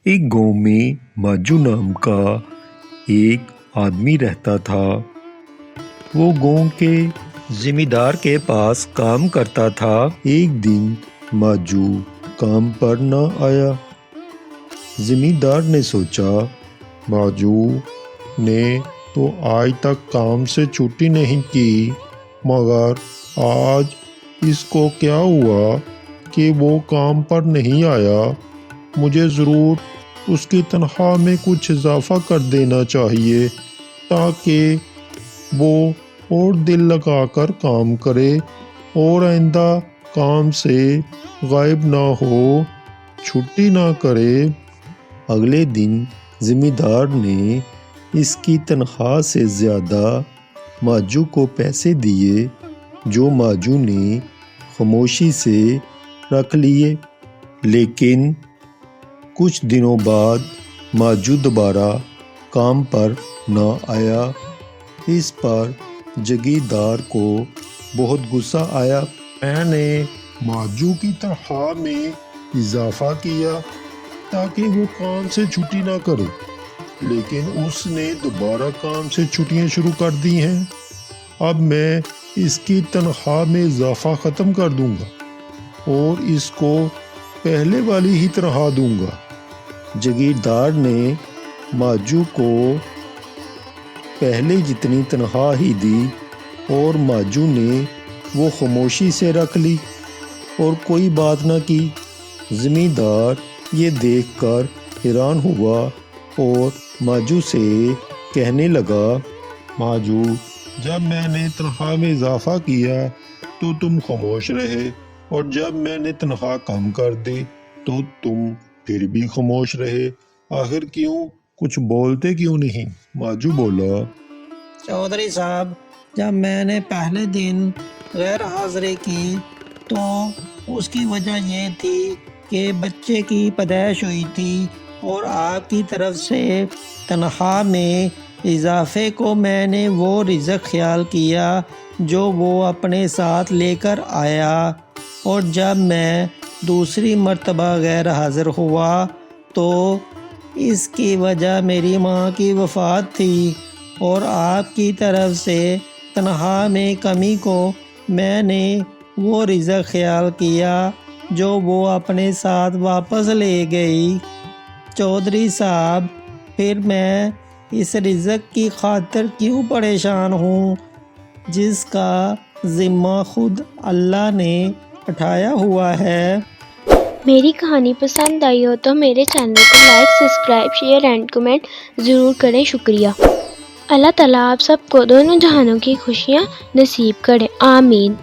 ایک گاؤں میں ماجو نام کا ایک آدمی رہتا تھا۔ وہ گاؤں کے ذمہ دار کے پاس کام کرتا تھا۔ ایک دن ماجو کام پر نہ آیا۔ ذمہ دار نے سوچا ماجو نے تو آج تک کام سے چھٹی نہیں کی، مگر آج اس کو کیا ہوا کہ وہ کام پر نہیں آیا۔ مجھے ضرور اس کی تنخواہ میں کچھ اضافہ کر دینا چاہیے تاکہ وہ اور دل لگا کر کام کرے اور آئندہ کام سے غائب نہ ہو، چھٹی نہ کرے۔ اگلے دن ذمہ دار نے اس کی تنخواہ سے زیادہ ماجو کو پیسے دیے، جو ماجو نے خاموشی سے رکھ لیے۔ لیکن کچھ دنوں بعد ماجو دوبارہ کام پر نہ آیا۔ اس پر جاگیردار کو بہت غصہ آیا۔ میں نے ماجو کی تنخواہ میں اضافہ کیا تاکہ وہ کام سے چھٹی نہ کرے، لیکن اس نے دوبارہ کام سے چھٹیاں شروع کر دی ہیں۔ اب میں اس کی تنخواہ میں اضافہ ختم کر دوں گا اور اس کو پہلے والی ہی تنخواہ دوں گا۔ جاگیردار نے ماجو کو پہلے جتنی تنخواہ ہی دی اور ماجو نے وہ خاموشی سے رکھ لی اور کوئی بات نہ کی۔ ذمہ دار یہ دیکھ کر حیران ہوا اور ماجو سے کہنے لگا، ماجو، جب میں نے تنخواہ میں اضافہ کیا تو تم خاموش رہے، اور جب میں نے تنخواہ کم کر دی تو تم پھر بھی خاموش رہے۔ آخر کیوں؟ کچھ بولتے کیوں نہیں؟ ماجو بولا، چودھری صاحب، جب میں نے پہلے دن غیر حاضری کی تو اس کی وجہ یہ تھی کہ بچے کی پیدائش ہوئی تھی، اور آپ کی طرف سے تنخواہ میں اضافے کو میں نے وہ رزق خیال کیا جو وہ اپنے ساتھ لے کر آیا، اور جب میں دوسری مرتبہ غیر حاضر ہوا تو اس کی وجہ میری ماں کی وفات تھی، اور آپ کی طرف سے تنخواہ میں کمی کو میں نے وہ رزق خیال کیا جو وہ اپنے ساتھ واپس لے گئی۔ چودھری صاحب، پھر میں اس رزق کی خاطر کیوں پریشان ہوں جس کا ذمہ خود اللہ نے اٹھایا ہوا ہے؟ میری کہانی پسند آئی ہو تو میرے چینل کو like, subscribe, share and comment ضرور کریں۔ شکریہ۔ اللہ تعالیٰ آپ سب کو دونوں جہانوں کی خوشیاں نصیب کرے، آمین۔